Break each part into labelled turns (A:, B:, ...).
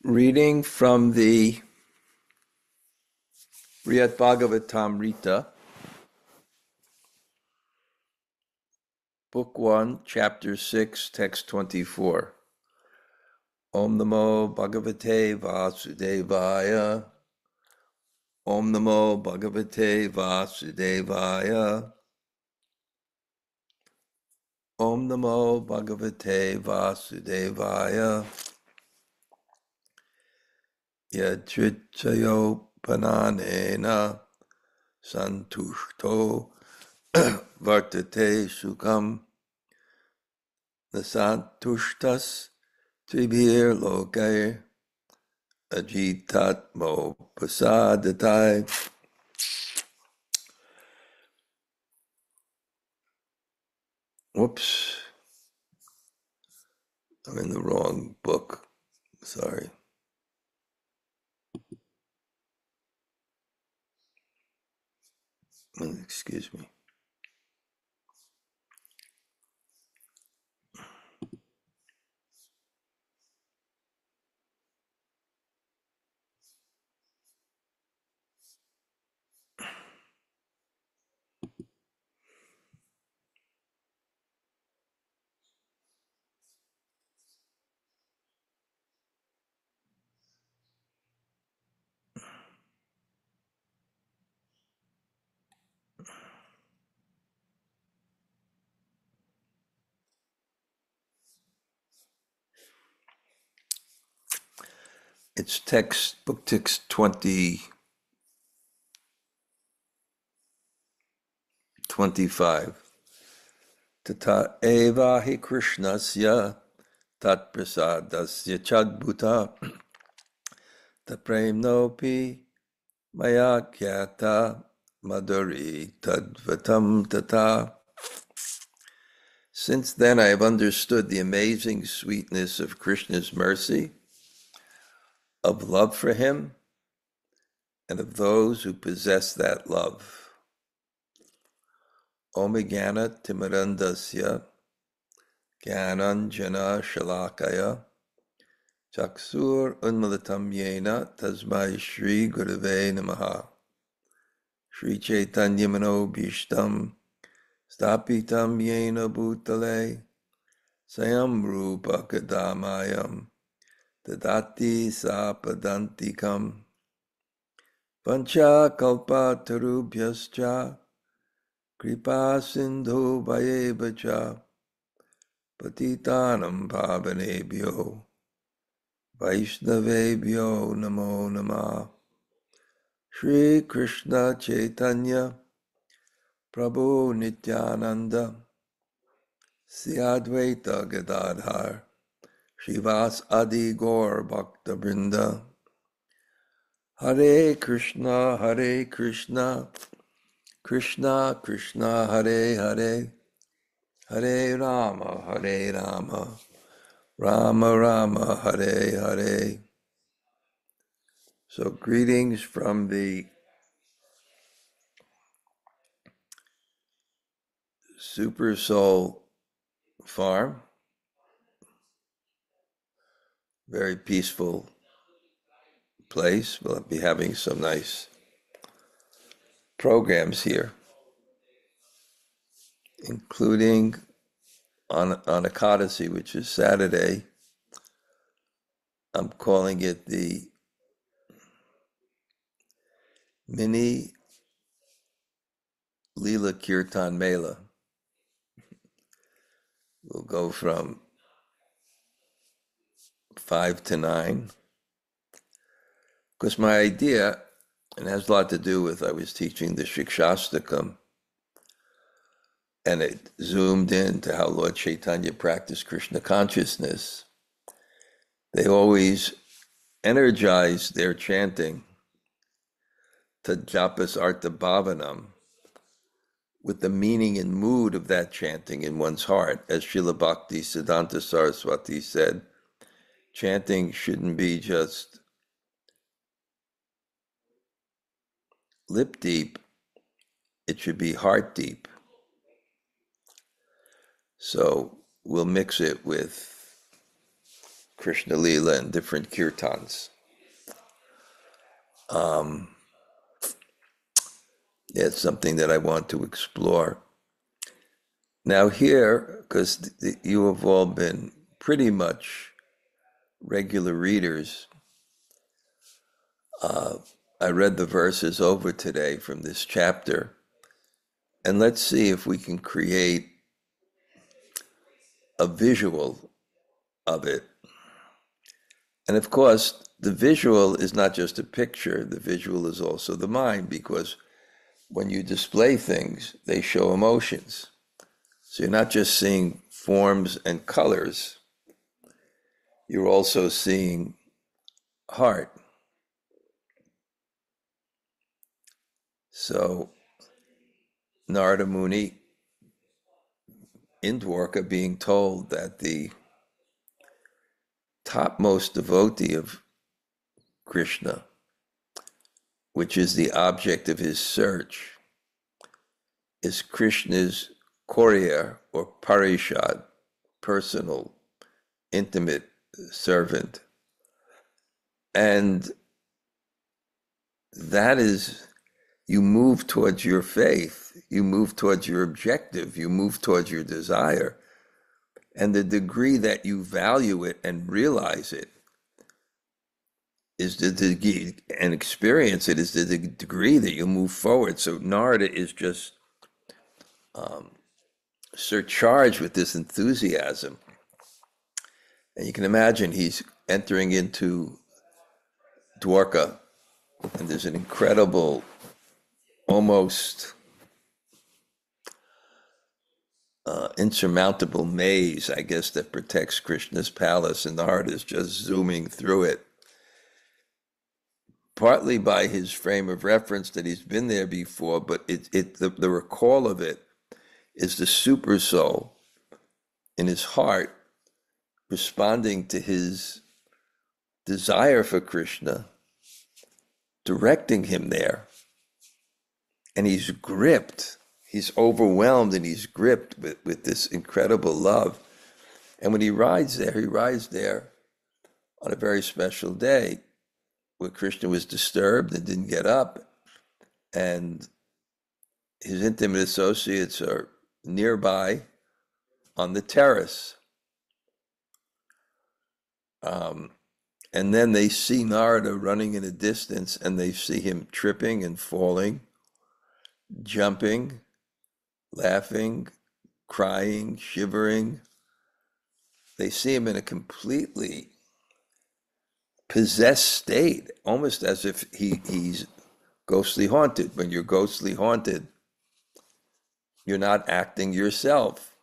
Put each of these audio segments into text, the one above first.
A: Reading from the Bṛhad-bhāgavatāmṛta, Book 1, Chapter 6, Text 24. Om Namo Bhagavate Vasudevaya. Om Namo Bhagavate Vasudevaya. Om Namo Bhagavate Vasudevaya. Yadrichayo pananena santushto vartate sukham nasantushtas tribhir loke ajitatmo prasadatai. Whoops, I'm in the wrong book. Sorry. Excuse me. It's book text 25. Tata eva hi kṛṣṇasya tat-prasādasya cādbhutā tat-premṇo mayā mādhurī tadvatāṁ. Since then I have understood the amazing sweetness of Krishna's mercy, of love for him, and of those who possess that love. Om jñātā jnananjana shalakaya chaksur unmilitam yena tasmai Shri Gurave Namaha. Shri Chaitanya Manobhishtam Stapitam Yena Bhutale Sayam Rupa Kadamayam Dadati Sapadantikam Vancha Kalpa Tarubhyascha Kripa Sindhu Bhayevacha Patitanam Pavanebhyo Vaishnavebhyo Namo Namah. Shri Krishna Chaitanya Prabhu Nityananda Sri Advaita Gadadhar Shivas Adi Gaur Bhakta Vrinda. Hare Krishna, Krishna Krishna, Hare Hare, Hare Rama, Rama Rama, Hare Hare. So greetings from the Super Soul Farm. Very peaceful place. We'll be having some nice programs here, including on Ekadasi, which is Saturday. I'm calling it the Mini Leela Kirtan Mela. We'll go from 5 to 9. Because my idea, and it has a lot to do with, I was teaching the Shikshastakam, and it zoomed in to how Lord Chaitanya practiced Krishna consciousness. They always energize their chanting to japas artha bhavanam with the meaning and mood of that chanting in one's heart. As Srila Bhakti Siddhanta Saraswati said, chanting shouldn't be just lip deep, it should be heart deep. So we'll mix it with Krishna Lila and different kirtans. It's something that I want to explore. Now here, because you have all been pretty much regular readers, I read the verses over today from this chapter, and let's see if we can create a visual of it. And of course, the visual is not just a picture, the visual is also the mind, because when you display things, they show emotions. So you're not just seeing forms and colors, you're also seeing heart. So Narada Muni in Dwarka being told that the topmost devotee of Krishna, which is the object of his search, is Krishna's courier or parishad, personal, intimate servant. And that is, you move towards your faith, you move towards your objective, you move towards your desire. And the degree that you value it and realize it is the degree, and experience it is the degree that you move forward. So Narada is just surcharged with this enthusiasm. And you can imagine he's entering into Dwarka, and there's an incredible, almost insurmountable maze, I guess, that protects Krishna's palace, and Narada is just zooming through it. Partly by his frame of reference that he's been there before, but the recall of it is the super soul in his heart responding to his desire for Krishna, directing him there. And he's gripped, he's overwhelmed, and he's gripped with this incredible love. And when he rides there on a very special day where Krishna was disturbed and didn't get up, and his intimate associates are nearby on the terrace. And then they see Narada running in a distance, and they see him tripping and falling, jumping, laughing, crying, shivering. They see him in a completely possessed state, almost as if he's ghostly haunted. When you're ghostly haunted, you're not acting yourself.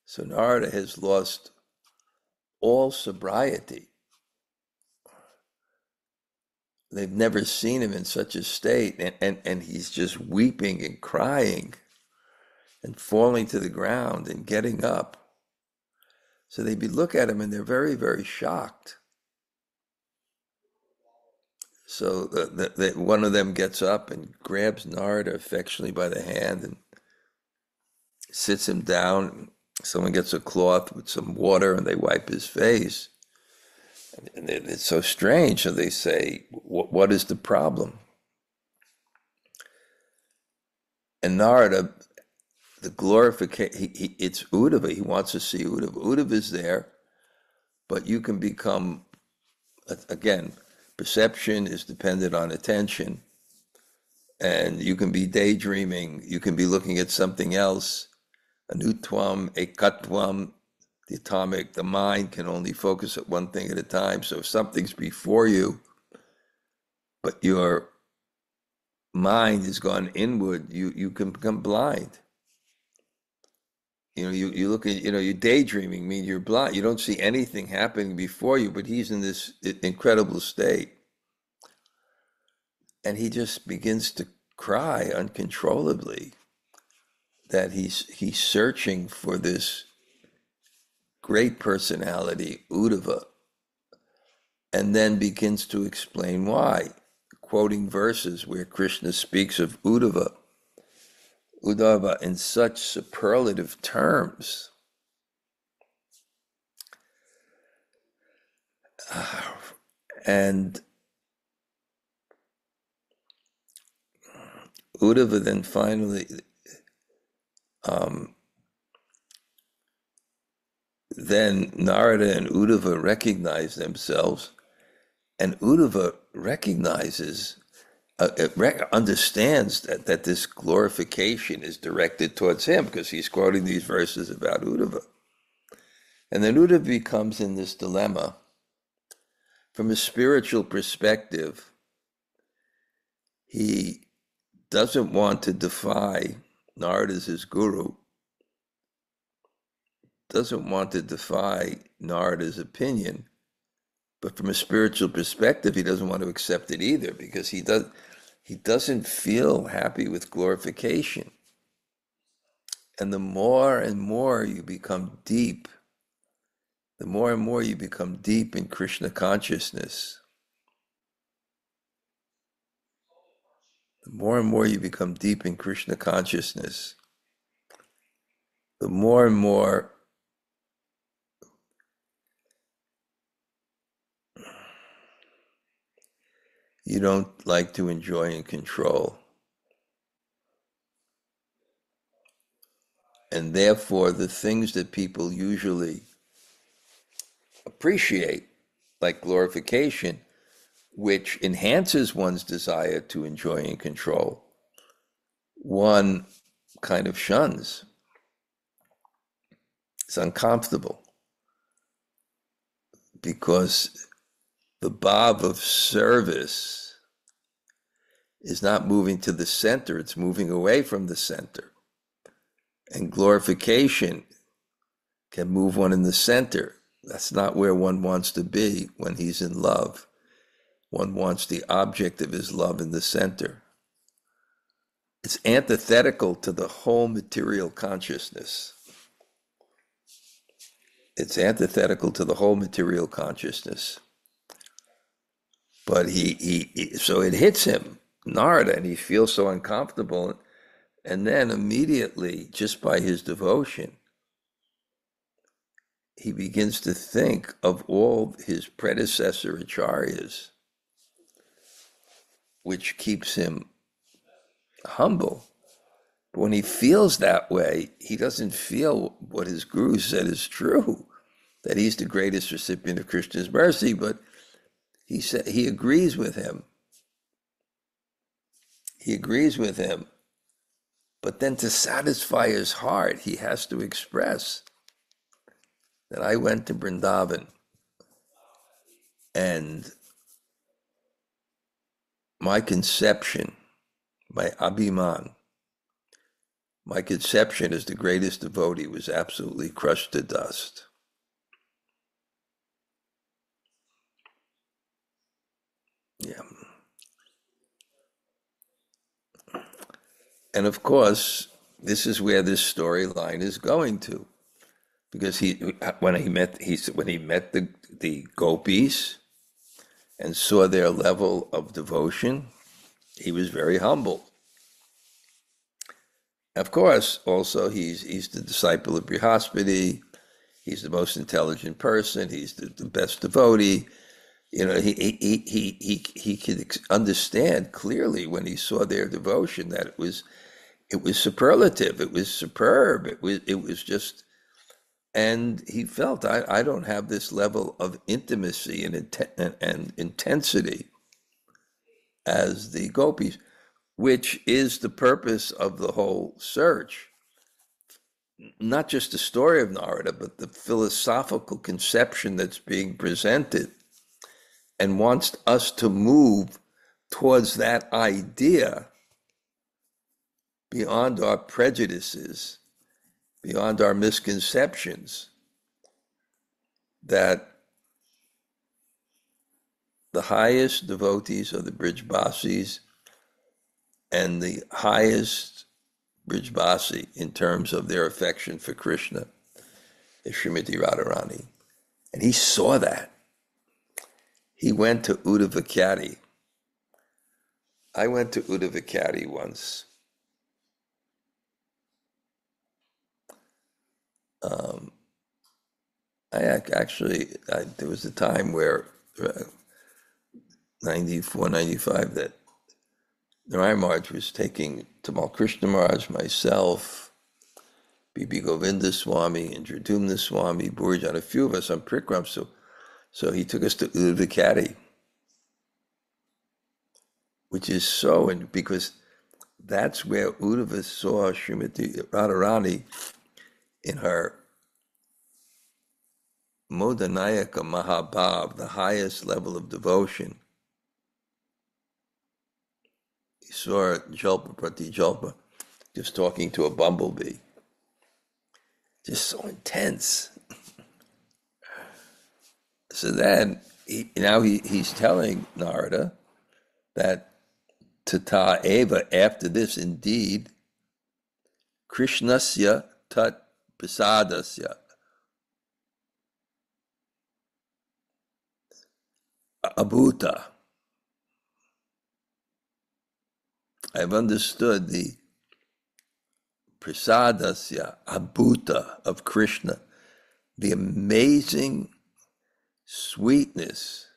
A: So Narada has lost all sobriety. They've never seen him in such a state, and he's just weeping and crying and falling to the ground and getting up. So they look at him and they're very, very shocked. So one of them gets up and grabs Narada affectionately by the hand and sits him down. Someone gets a cloth with some water and they wipe his face. And it's so strange. So they say, what is the problem? And Narada, the glorification, it's Uddhava. He wants to see Uddhava. Uddhava is there, but you can become, again, perception is dependent on attention. And you can be daydreaming. You can be looking at something else. Anutvam, ekatvam, the mind can only focus at one thing at a time. So if something's before you, but your mind has gone inward, you can become blind. You look at, you're daydreaming, means you're blind. You don't see anything happening before you, but he's in this incredible state. And he just begins to cry uncontrollably that he's searching for this great personality, Uddhava, and then begins to explain why, quoting verses where Krishna speaks of Uddhava in such superlative terms. And Uddhava then finally, then Narada and Uddhava recognize themselves, and Uddhava recognizes, understands that this glorification is directed towards him, because he's quoting these verses about Uddhava. And then Uddhava becomes in this dilemma. From a spiritual perspective, he doesn't want to defy Narada as his guru, doesn't want to defy Narada's opinion, but from a spiritual perspective, he doesn't want to accept it either, because he doesn't feel happy with glorification. And the more and more you become deep, the more and more you become deep in Krishna consciousness, the more and more you become deep in Krishna consciousness, the more and more you don't like to enjoy and control. And therefore, the things that people usually appreciate, like glorification, which enhances one's desire to enjoy and control, one kind of shuns. It's uncomfortable, because the bhav of service is not moving to the center, it's moving away from the center. And glorification can move one in the center. That's not where one wants to be when he's in love. One wants the object of his love in the center. It's antithetical to the whole material consciousness. It's antithetical to the whole material consciousness. But so it hits him, Narada, and he feels so uncomfortable. And then immediately, just by his devotion, he begins to think of all his predecessor acharyas, which keeps him humble. But when he feels that way, he doesn't feel what his guru said is true, that he's the greatest recipient of Krishna's mercy, but he agrees with him. He agrees with him. But then to satisfy his heart, he has to express that I went to Vrindavan and my conception, my abhiman, my conception as the greatest devotee was absolutely crushed to dust. Yeah. And of course, this is where this storyline is going to, because when he met the gopis and saw their level of devotion, he was very humble. Of course, also he's the disciple of Bṛhad-bhāgavatāmṛta. He's the most intelligent person. He's the best devotee. You know, he could understand clearly when he saw their devotion that it was superlative. It was superb. It was just, and he felt I don't have this level of intimacy and intensity as the gopis, which is the purpose of the whole search. Not just the story of Narada, but the philosophical conception that's being presented, and wants us to move towards that idea beyond our prejudices, beyond our misconceptions, that the highest devotees are the Bṛj-basis, and the highest Bṛj-basi in terms of their affection for Krishna is Srimati Radharani. And he saw that. He went to Uddhava. I went to Uddhava once. There was a time where 94, 95, that Narayana Maharaj was taking Tamal Krishna Maharaj, myself, Bibi Govinda Swami, Indradyumna Swami, Burjan, a few of us on Prikram. So he took us to Udvikati, which is so, and because that's where Uddhava saw Srimati Radharani in her Modanayaka Mahabhav, the highest level of devotion. He saw Jalpa Prati Jalpa, just talking to a bumblebee. Just so intense. So then, he's telling Narada that tata eva, after this, indeed, kṛṣṇasya tat-prasādasya, kādbhutā. I've understood the prasādasya, kādbhutā of Krishna, the amazing sweetness.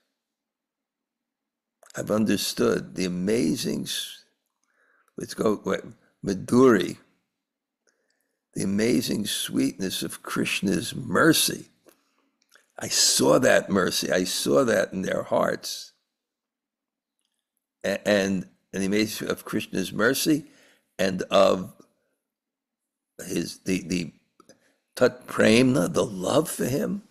A: I've understood the amazing, mādhurī, the amazing sweetness of Krishna's mercy. I saw that mercy. I saw that in their hearts. And the amazing of Krishna's mercy and of the tat-premṇo, the love for him.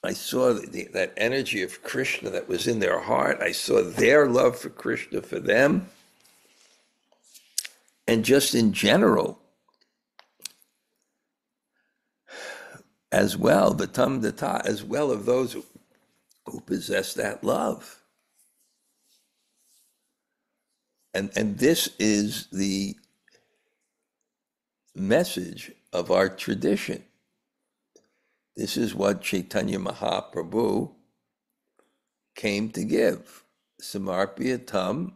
A: I saw that energy of Krishna that was in their heart. I saw their love for Krishna for them. And just in general, as well, the tadvatāṁ, as well of those who possess that love. And this is the message of our tradition. This is what Chaitanya Mahaprabhu came to give. Samarpyatam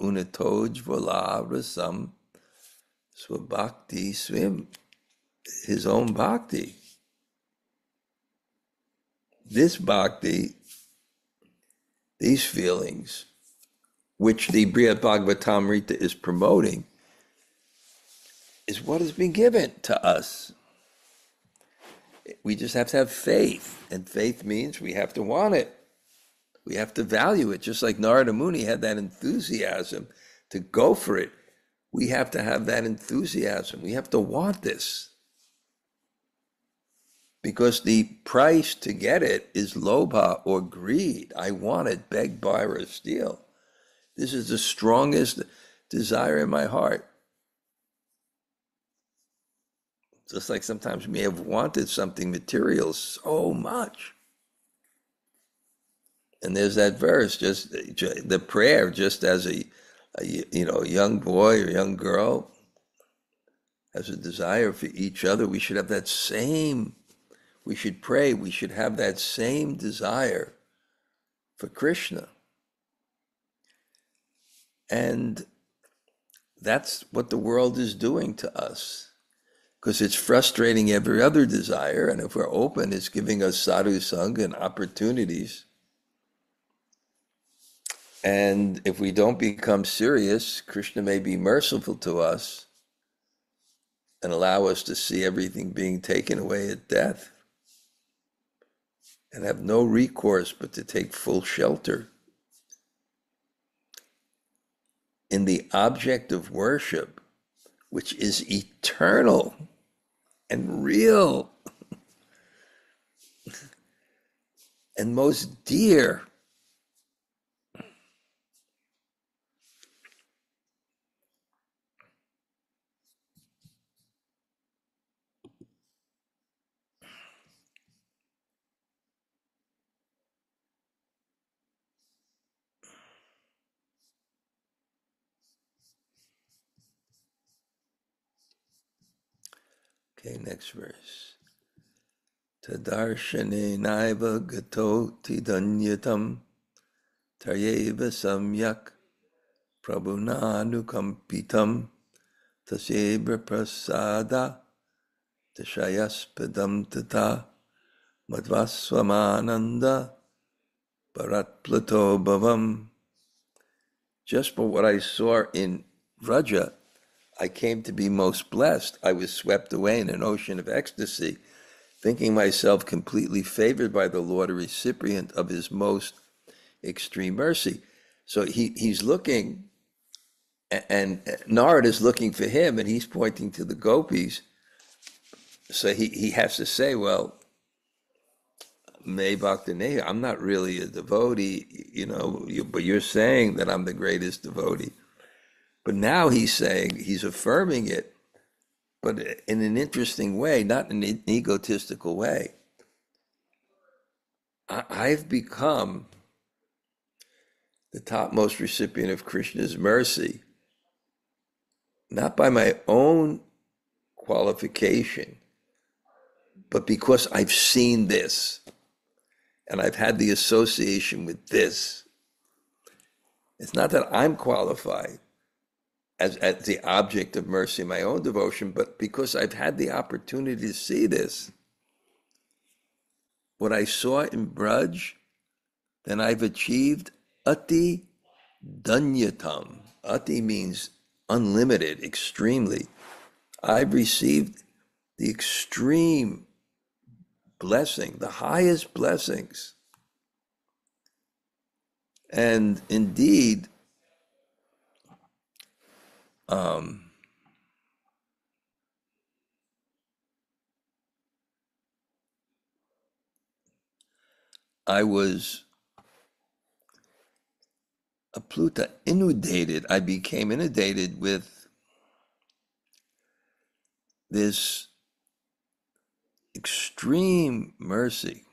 A: unatoj rasam swabhakti swim, his own bhakti. This bhakti, these feelings, which the Bṛhad-bhāgavatāmṛta is promoting, is what has been given to us. We just have to have faith, and faith means we have to want it. We have to value it, just like Narada Muni had that enthusiasm to go for it. We have to have that enthusiasm. We have to want this. Because the price to get it is lobha or greed. I want it, beg, buy, or steal. This is the strongest desire in my heart. Just like sometimes we may have wanted something material so much. And there's that verse, just the prayer, just as a young boy or young girl has a desire for each other, we should have that same, we should pray, we should have that same desire for Krishna. And that's what the world is doing to us, because it's frustrating every other desire, and if we're open, it's giving us sadhu sanga and opportunities. And if we don't become serious, Krishna may be merciful to us and allow us to see everything being taken away at death and have no recourse but to take full shelter in the object of worship, which is eternal and real and most dear. Okay, next verse. Tadarshane naiva gato tidhanyatam taryeva samyak prabhunanukampitam tasebra prasada tashayaspadam tata madhvasvamananda bharat-plato bhavam. Just for what I saw in Vraja, I came to be most blessed. I was swept away in an ocean of ecstasy, thinking myself completely favored by the Lord, a recipient of his most extreme mercy. So he's looking, and Narad is looking for him, and he's pointing to the gopis. So he has to say, well, May Bhaktaneya, I'm not really a devotee, but you're saying that I'm the greatest devotee. But now he's saying, he's affirming it, but in an interesting way, not in an egotistical way. I've become the topmost recipient of Krishna's mercy, not by my own qualification, but because I've seen this, and I've had the association with this. It's not that I'm qualified as the object of mercy in my own devotion, but because I've had the opportunity to see this. What I saw in Braj, then I've achieved ati jñātā. Ati means unlimited, extremely. I've received the extreme blessing, the highest blessings. And indeed, I was inundated. I became inundated with this extreme mercy.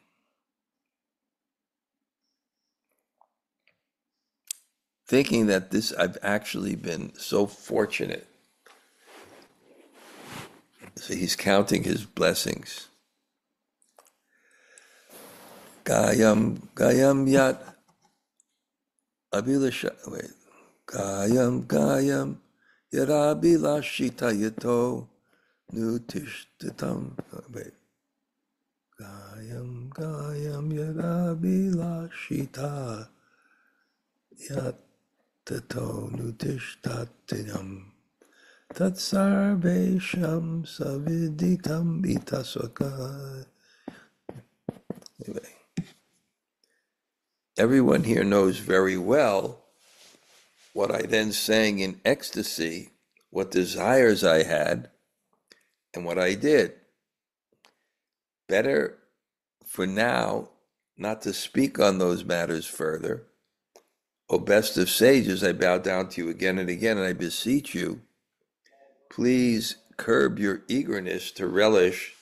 A: Thinking that I've actually been so fortunate. So he's counting his blessings. Gayam yat abhilasha. Wait. Gayam yarabilashita yato nutishtatam. Wait. Gayam yarabilashita yato nutishtatinam. Tatsarvesham saviditam itasvaka. Anyway, everyone here knows very well what I then sang in ecstasy, what desires I had, and what I did. Better for now not to speak on those matters further. O best of sages, I bow down to you again and again, and I beseech you, please curb your eagerness to relish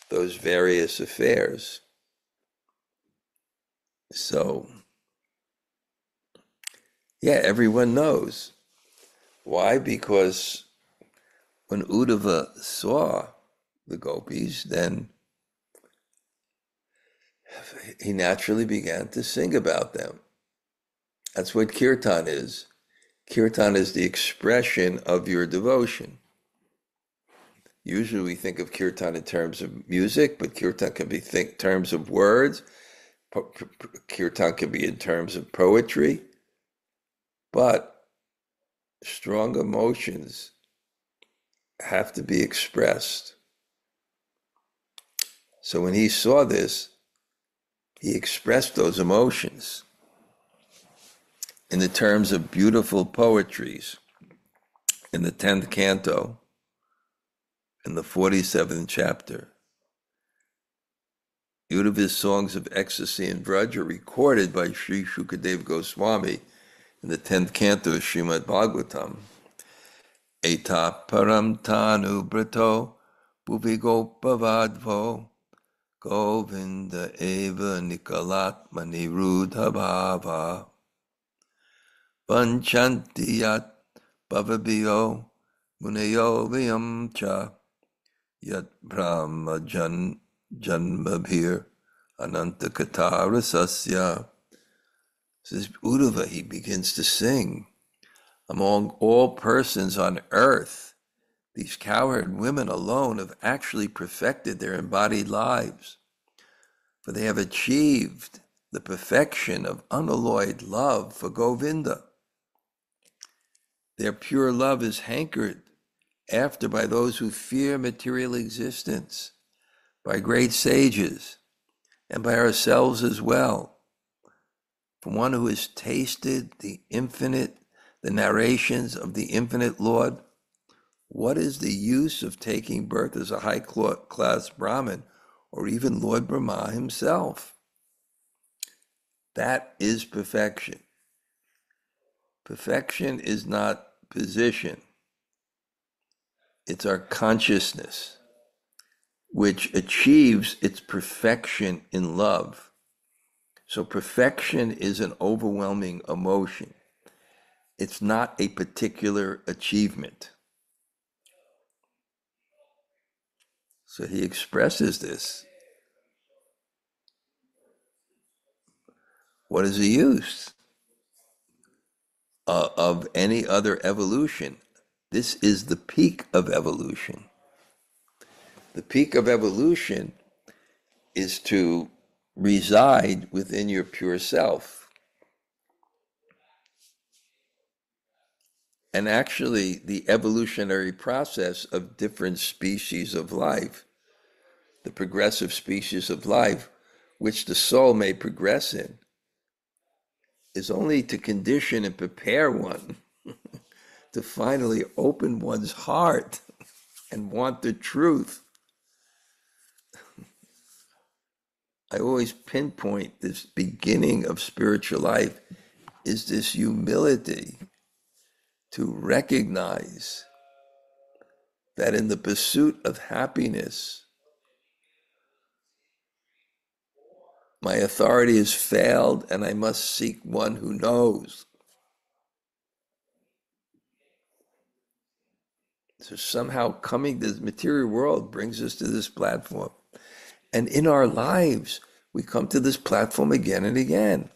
A: those various affairs. So, yeah, everyone knows. Why? Because when Uddhava saw the gopis, then he naturally began to sing about them. That's what kirtan is. Kirtan is the expression of your devotion. Usually we think of kirtan in terms of music, but kirtan can be in terms of words. Kirtan can be in terms of poetry. But strong emotions have to be expressed. So when he saw this, he expressed those emotions in the terms of beautiful poetries in the 10th canto, in the 47th chapter. Uddhava's songs of ecstasy and Vraj are recorded by Sri Shukadeva Goswami in the 10th canto of Bṛhad-bhāgavatāmṛta. Eta param tanu brato bhuvigopavadvo Govinda eva nikalatmani rudhabhava Vanchanti yat bhavabhiyo muneyo vayam cha yat brahma janmabhir ananta kṛṣṇasya. Says Uddhava, he begins to sing. Among all persons on earth, these cowherd women alone have actually perfected their embodied lives. for they have achieved the perfection of unalloyed love for Govinda. Their pure love is hankered after by those who fear material existence, by great sages, and by ourselves as well. From one who has tasted the infinite, the narrations of the infinite Lord, what is the use of taking birth as a high-class Brahmin, or even Lord Brahma himself? That is perfection. Perfection is not position. It's our consciousness, which achieves its perfection in love. So perfection is an overwhelming emotion. It's not a particular achievement. So he expresses this. What is the use of any other evolution? This is the peak of evolution. The peak of evolution is to reside within your pure self. And actually, the evolutionary process of different species of life, the progressive species of life, which the soul may progress in, is only to condition and prepare one to finally open one's heart and want the truth. I always pinpoint this beginning of spiritual life is this humility to recognize that in the pursuit of happiness, my authority has failed and I must seek one who knows. So somehow coming to the material world brings us to this platform. And in our lives, we come to this platform again and again.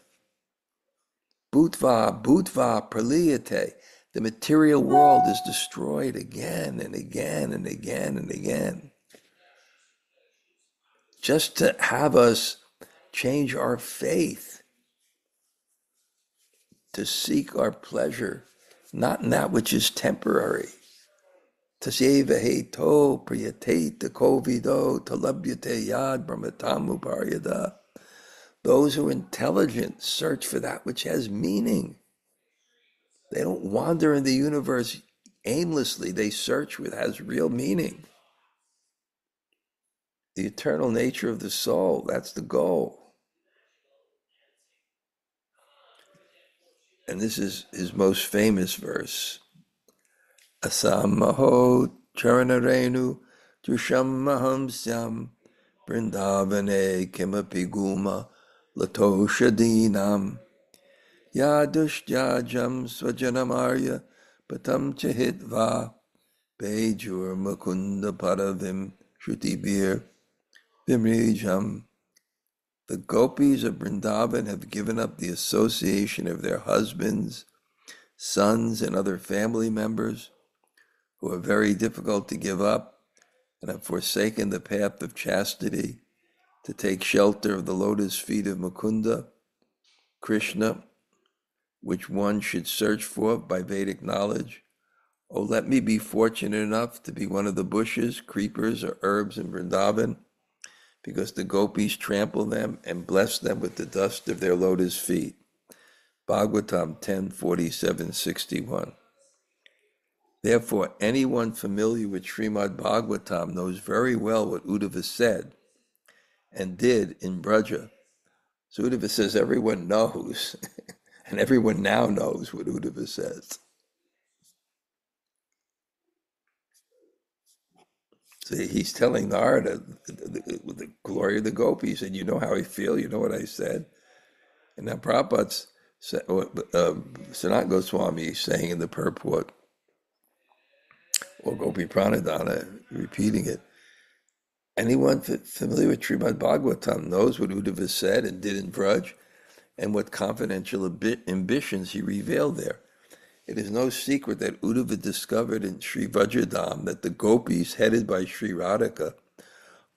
A: Bhutva, bhutva, praliyate. The material world is destroyed again and again and again and again. Just to have us change our faith, to seek our pleasure, not in that which is temporary. Tasyeva heto priyate kovido talabhyate yad brahmatamuparyada. Those who are intelligent search for that which has meaning. They don't wander in the universe aimlessly. They search what has real meaning. The eternal nature of the soul, that's the goal. And this is his most famous verse. Asamaho charanarenu tushammahamsyam Vrindavane kimapi guma latoshadinam yadushjajam swajanamarya patam chahitva bejur mukunda paravim shrutibir vimrijam. The gopis of Vrindavan have given up the association of their husbands, sons, and other family members who are very difficult to give up, and have forsaken the path of chastity to take shelter of the lotus feet of Mukunda, Krishna, which one should search for by Vedic knowledge. Oh, let me be fortunate enough to be one of the bushes, creepers, or herbs in Vrindavan, because the gopis trample them and bless them with the dust of their lotus feet. Bhagavatam 10:47-61. Therefore, anyone familiar with Bṛhad-bhāgavatāmṛta knows very well what Uddhava said and did in Braja. So Uddhava says everyone knows, and everyone now knows what Uddhava says. So he's telling Narada the glory of the gopis, and you know how I feel, you know what I said. And now Prabhupada's, Sanatana Goswami is saying in the purport, or Gopi Pranadhana, repeating it. Anyone familiar with Bṛhad-bhāgavatāmṛta knows what Uddhava said and did in Braj, and what confidential ambitions he revealed there. It is no secret that Uddhava discovered in Sri Vajradham that the gopis, headed by Sri Radhika,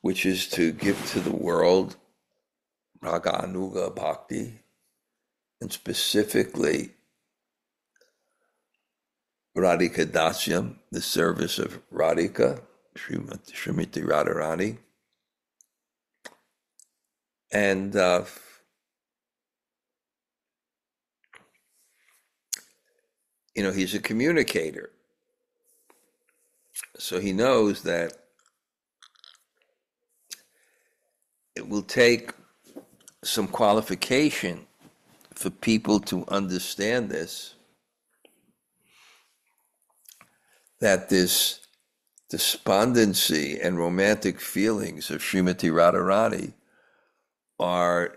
A: which is to give to the world raga anuga bhakti, and specifically Radhika Dasyam, the service of Radhika, Srimati Radharani. And he's a communicator. So he knows that it will take some qualification for people to understand this, that this despondency and romantic feelings of Srimati Radharani are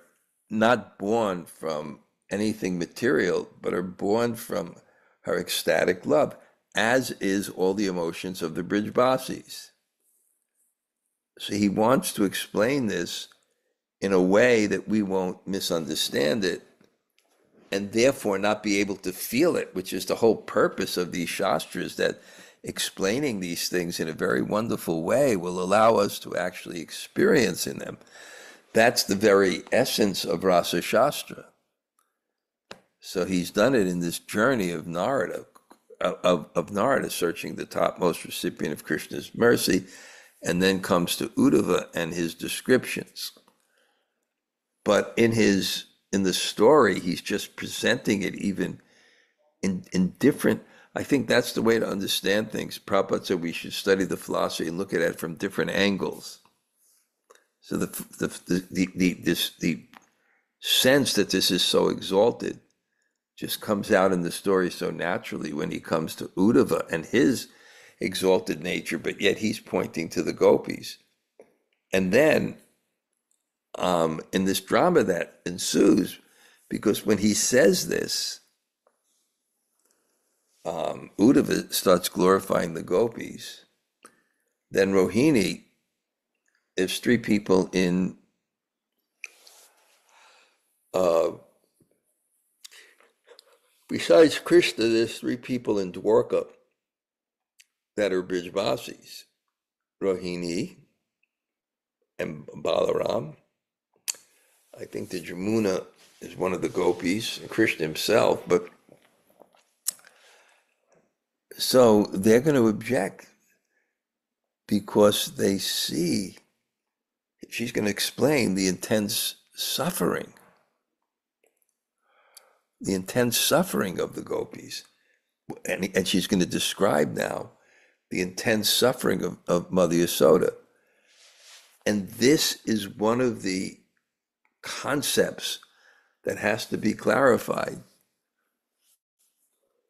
A: not born from anything material, but are born from her ecstatic love, as is all the emotions of the Bṛhad-bhāsis. So he wants to explain this in a way that we won't misunderstand it, and therefore not be able to feel it, which is the whole purpose of these shastras, that explaining these things in a very wonderful way will allow us to actually experience in them. That's the very essence of Rasa Shastra. So he's done it in this journey of Narada, of Narada searching the topmost recipient of Krishna's mercy, and then comes to Uddhava and his descriptions. But in the story, he's just presenting it even in different. I think that's the way to understand things. Prabhupada said we should study the philosophy and look at it from different angles. So the sense that this is so exalted just comes out in the story so naturally when he comes to Uddhava and his exalted nature, but yet he's pointing to the gopis. And then in this drama that ensues, because when he says this, Uddhava starts glorifying the gopis. Then Rohini, there's three people in besides Krishna, there's three people in Dwarka that are Bṛhad-bhāsis: Rohini and Balaram. I think the Jamuna is one of the gopis, and Krishna himself, but so they're going to object because they see, she's going to explain the intense suffering of the gopis. And she's going to describe now the intense suffering of Mother Yasoda. And this is one of the concepts that has to be clarified.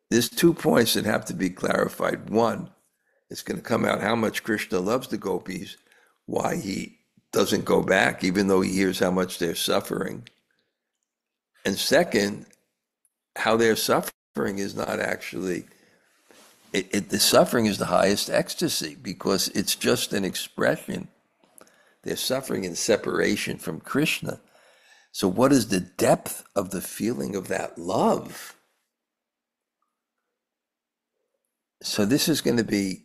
A: There's 2 points that have to be clarified. One, it's going to come out how much Krishna loves the gopis, why he doesn't go back, even though he hears how much they're suffering. And second, how their suffering is not actually, the suffering is the highest ecstasy, because it's just an expression. They're suffering in separation from Krishna. So what is the depth of the feeling of that love? So this is going to be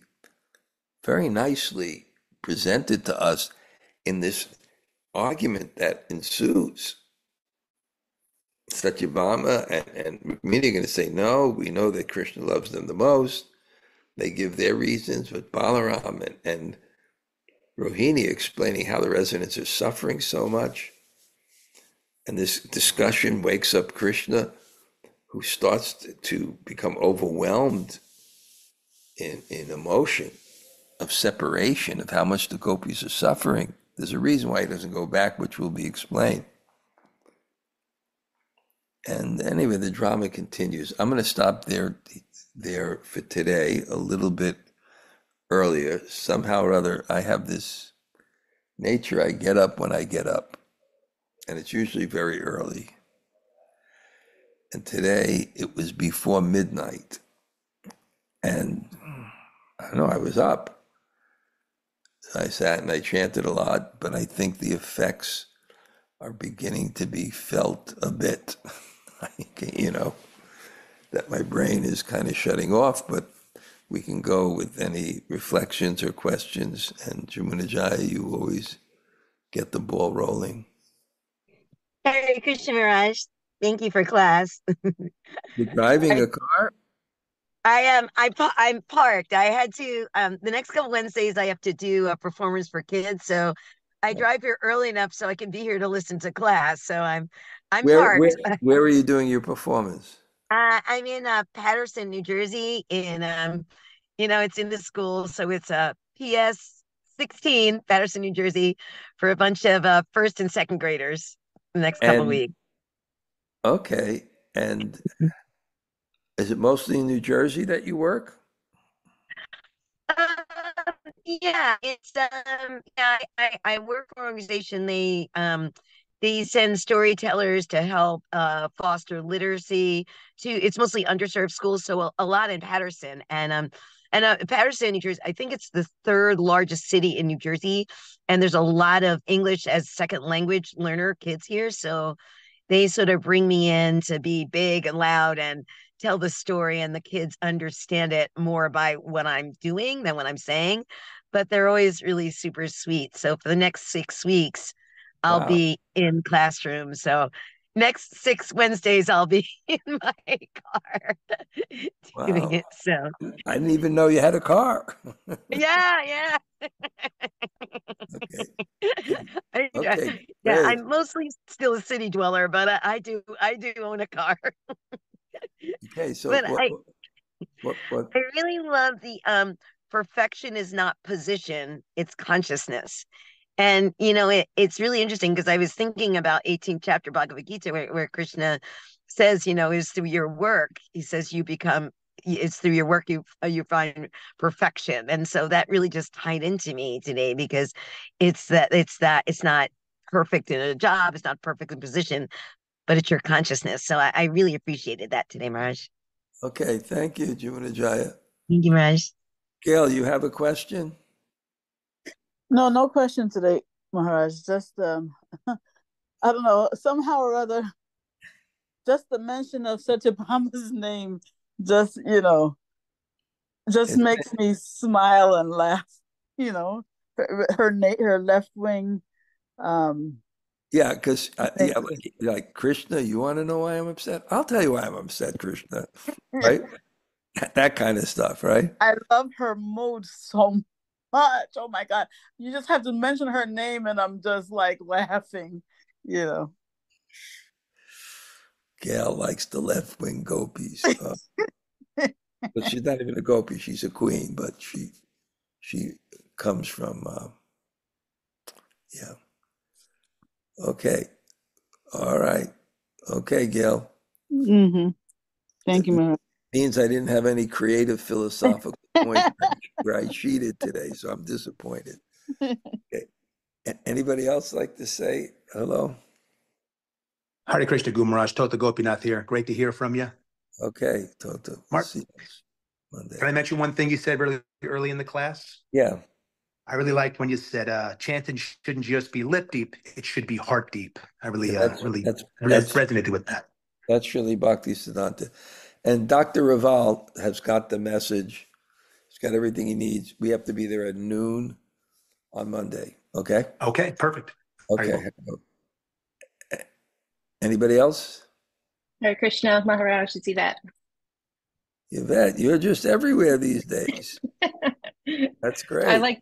A: very nicely presented to us in this argument that ensues. Satyabhama and Rukmini are going to say, no, we know that Krishna loves them the most. They give their reasons, but Balaram and Rohini explaining how the residents are suffering so much. And this discussion wakes up Krishna, who starts to become overwhelmed in emotion of separation, of how much the gopis are suffering. There's a reason why he doesn't go back, which will be explained. And anyway, the drama continues. I'm going to stop there for today a little bit earlier. Somehow or other, I have this nature. I get up when I get up, and it's usually very early. And today it was before midnight, and I don't know, I was up. I sat and I chanted a lot, but I think the effects are beginning to be felt a bit. That my brain is kind of shutting off, but we can go with any reflections or questions. And Jamunajaya, you always get the ball rolling.
B: Hare Krishna Maharaj. Thank you for class.
A: You're driving a car?
B: I am. I'm parked. I had to. The next couple Wednesdays, I have to do a performance for kids. So I drive here early enough so I can be here to listen to class. So I'm
A: Where where
B: parked.
A: where are you doing your performance?
B: I'm in Patterson, New Jersey. In it's in the school, so it's PS 16, Patterson, New Jersey, for a bunch of first and second graders the next couple
A: And
B: weeks.
A: okay, and is it mostly in New Jersey that you work?
B: Yeah, it's yeah, I work for an organization. They send storytellers to help foster literacy to it's mostly underserved schools, so a lot in Patterson and Patterson, New Jersey. I think it's the third largest city in New Jersey, and there's a lot of English as second language learner kids here. So they sort of bring me in to be big and loud and tell the story, and the kids understand it more by what I'm doing than what I'm saying. But they're always really super sweet. So for the next 6 weeks, I'll
A: Wow,
B: be in classrooms. So next 6 Wednesdays, I'll be in my car doing
A: wow.
B: it. So
A: I didn't even know you had a car.
B: yeah,
A: Okay.
B: yeah,
A: Okay,
B: yeah.
A: great.
B: I'm mostly still a city dweller, but I do own a car.
A: Okay, so
B: But
A: what
B: I really love the perfection is not position, it's consciousness. And it's really interesting because I was thinking about 18th chapter Bhagavad Gita where Krishna says, is through your work. He says it's through your work you find perfection. And so that really just tied into me today because it's not perfect in a job, it's not perfect in position, but it's your consciousness. So I really appreciated that today, Maraj.
A: okay, thank you, Jumanajaya.
B: Thank you, Maraj.
A: Gail, you have a question?
C: No, no question today, Maharaj. Just I don't know, somehow or other, just the mention of Satyabhama's name just, just
A: It,
C: makes me smile and laugh. You know, her left wing um
A: yeah, because yeah,
C: makes me.
A: like Krishna, you want to know why I'm upset? I'll tell you why I'm upset, Krishna. Right? That kind of stuff, right?
C: I love her mood so much. Oh my God. You just have to mention her name and I'm just like laughing, you know.
A: Gail likes the left wing gopis, but she's not even a gopi; she's a queen. But she comes from yeah. Okay, all right. Okay, Gail.
C: Hmm. Thank you, Maharaj.
A: Means I didn't have any creative philosophical points where I cheated today, so I'm disappointed. Okay. Anybody else like to say hello?
D: Hare Krishna, Guru Maharaj. Tota Gopinath here. Great to hear from you.
A: Okay, Toto.
D: Mark,
A: See you Monday.
D: can I mention one thing you said really early in the class?
A: Yeah,
D: I really liked when you said chanting shouldn't just be lip deep; it should be heart deep. I really,
A: that's
D: really
A: that's that's
D: resonated with that.
A: that's really Bhakti Siddhanta. And Dr. Raval has got the message. He's got everything he needs. We have to be there at noon on Monday. Okay?
D: Okay, perfect.
A: Okay. Anybody else?
E: Hare Krishna, Maharaj, it's Yvette.
A: Yvette, you're just everywhere these days. That's
E: I
A: great.
E: like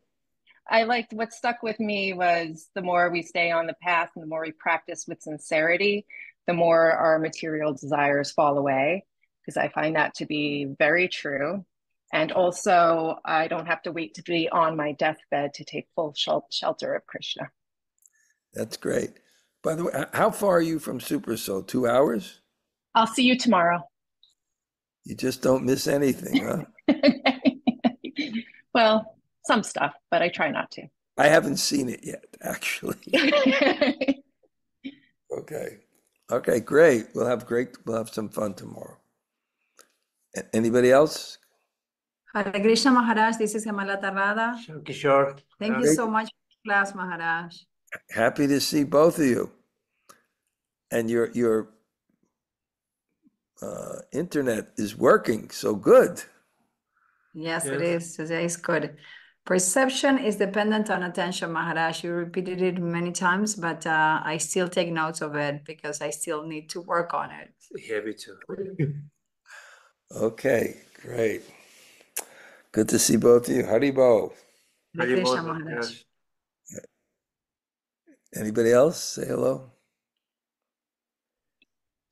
E: I liked what stuck with me was the more we stay on the path and the more we practice with sincerity, the more our material desires fall away, because I find that to be very true. And also, I don't have to wait to be on my deathbed to take full shelter of Krishna.
A: That's great. By the way, how far are you from Super Soul? 2 hours?
E: I'll see you tomorrow.
A: You just don't miss anything, huh?
E: Well, some stuff, but I try not to.
A: I haven't seen it yet, actually. Okay. Okay, great. We'll have some fun tomorrow. Anybody else?
F: Hare Krishna Maharaj, this is Hemala Tarrada.
D: Kishore.
F: Thank you so much for class, Maharaj.
A: Happy to see both of you. And your internet is working so good.
F: Yes, it is. It's good. Perception is dependent on attention, Maharaj. You repeated it many times, but I still take notes of it because I still need to work on it.
G: Yeah, me too.
A: Okay, great. Good to see both of you. Haribo.
F: Hare Krishna, Maharaj.
A: Anybody else? Say hello.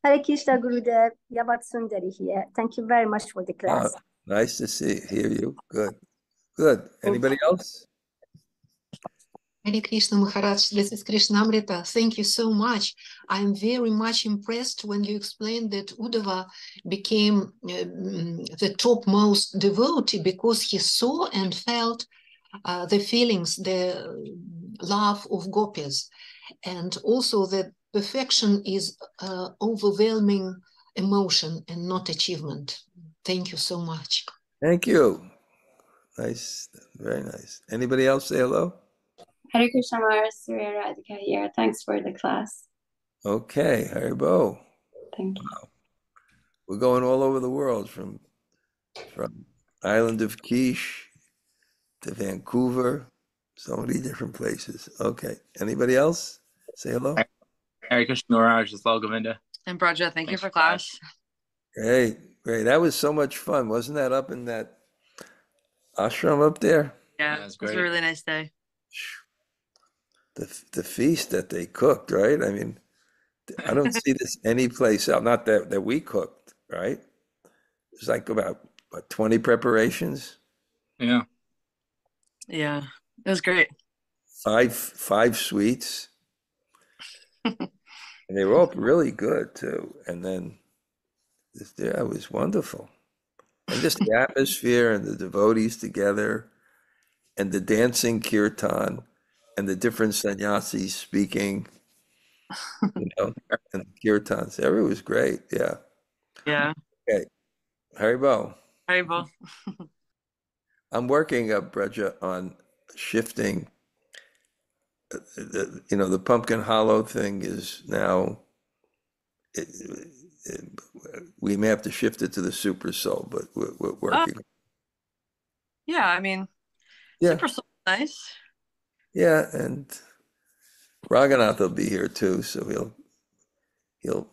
H: Hare Krishna, Gurudev. Yabat Sundari here. Thank you very much for the class.
A: Nice to hear you. Good. Good. Anybody else?
I: Hare Krishna Maharaj, this is Krishna-katha. Thank you so much. I'm very much impressed when you explained that Uddhava became the topmost devotee because he saw and felt the feelings, the love of gopis, and also that perfection is overwhelming emotion and not achievement. Thank you so much.
A: Thank you. Nice. Very nice. Anybody else say hello?
J: Hare Krishna Maharaj, Surya Radhika here. Thanks for the class.
A: Okay, Haribo.
J: Thank you.
A: Wow. We're going all over the world from island of Kish to Vancouver, so many different places. Okay, anybody else? Say hello.
G: Hare Krishna Maharaj, this is Lal Govinda.
K: And Bṛhad, thank you for class.
A: Great. That was so much fun. Wasn't that up in that ashram up there?
K: Yeah, it was a really nice day.
A: The feast that they cooked, right? I mean, I don't see this any place else. Not that we cooked, right? It's like about 20 preparations.
G: Yeah.
K: Yeah, it was great.
A: Five sweets. And they were all really good too. And then it was wonderful. And just the atmosphere and the devotees together and the dancing kirtan and the different sannyasis speaking, and the kirtans. Everything was great. Yeah.
K: Yeah.
A: Okay. Haribo.
K: Haribo.
A: I'm working up, Bṛhad, on shifting. The pumpkin hollow thing is now, we may have to shift it to the super soul, but we're working.
K: Yeah, I mean, super soul is nice.
A: Yeah, and Raghunath will be here too, so he'll.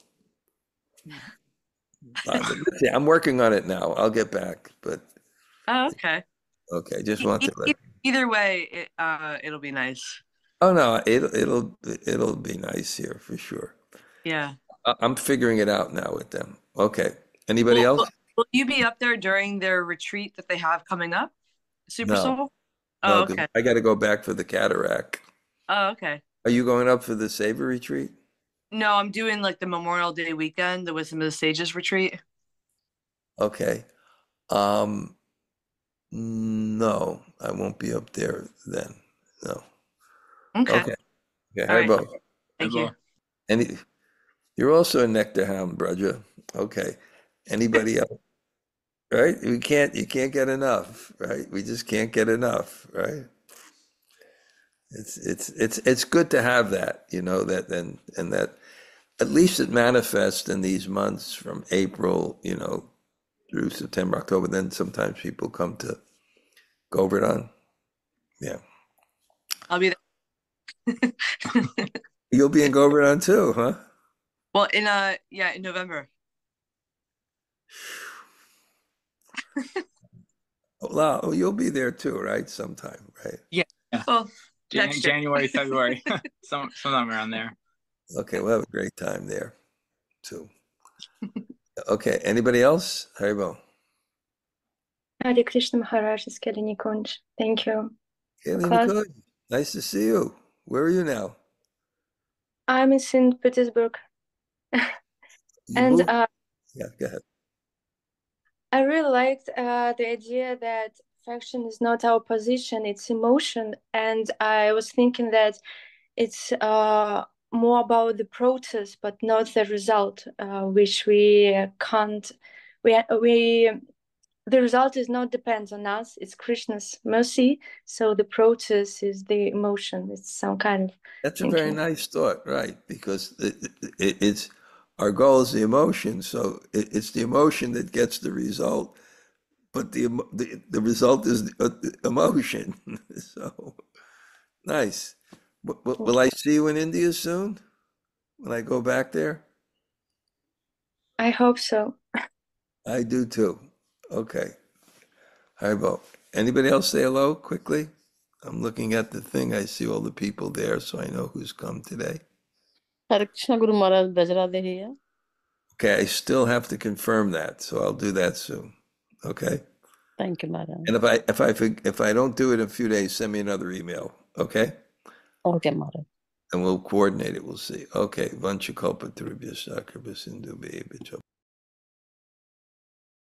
A: I'm working on it now. I'll get back, but.
K: Oh, okay.
A: Okay, just want to.
K: Either way, it'll be nice.
A: Oh no, it'll be nice here for sure.
K: Yeah.
A: I'm figuring it out now with them. Okay. Anybody else?
K: Will you be up there during their retreat that they have coming up? Super Soul?
A: No,
K: okay.
A: I got to go back for the cataract.
K: Oh, okay.
A: Are you going up for the Savior retreat?
K: No, I'm doing like the Memorial Day weekend, the Wisdom of the Sages retreat.
A: Okay. No, I won't be up there then. No.
K: Okay.
A: Hi, Bo.
K: Thank you.
A: You're also a nectar hound, Bṛhad. Okay. Anybody else? Right? You can't get enough, right? We just can't get enough, right? It's good to have that, that and that at least it manifests in these months from April, through September, October. Then sometimes people come to Govardhan. Yeah.
K: I'll be there.
A: You'll be in Govardhan too, huh?
K: Well, in November.
A: Well, you'll be there too, right? Sometime, right?
G: Yeah.
K: Well,
G: January, February, sometime around there.
A: Okay, we'll have a great time there too. Okay, anybody else? Haribo.
J: Hare Krishna Maharaj is Kelly Nikunj. Thank you.
A: Kelly Nikunj, nice to see you. Where are you now?
J: I'm in St. Petersburg.
A: Yeah, go ahead.
J: I really liked the idea that affection is not our position, it's emotion. And I was thinking that it's more about the process, but not the result, which we can't. The result is not depends on us. It's Krishna's mercy. So the process is the emotion. It's some kind of.
A: That's a very nice thought, right? Because it's our goal is the emotion. So it's the emotion that gets the result. but the result is emotion. So nice. Will I see you in India soon when I go back there?
J: I hope so.
A: I do too. Okay. Haribo. Anybody else say hello quickly? I'm looking at the thing. I see all the people there, so I know who's come today.
L: Hare Krishna Guru Maharaj Bajra here.
A: Okay, I still have to confirm that, so I'll do that soon. Okay.
L: Thank you, Maharaj.
A: And if I don't do it in a few days, send me another email. Okay.
L: Okay, Maharaj.
A: And we'll coordinate it. We'll see. Okay. Vanchakalpatarubhyasya kripa sindhu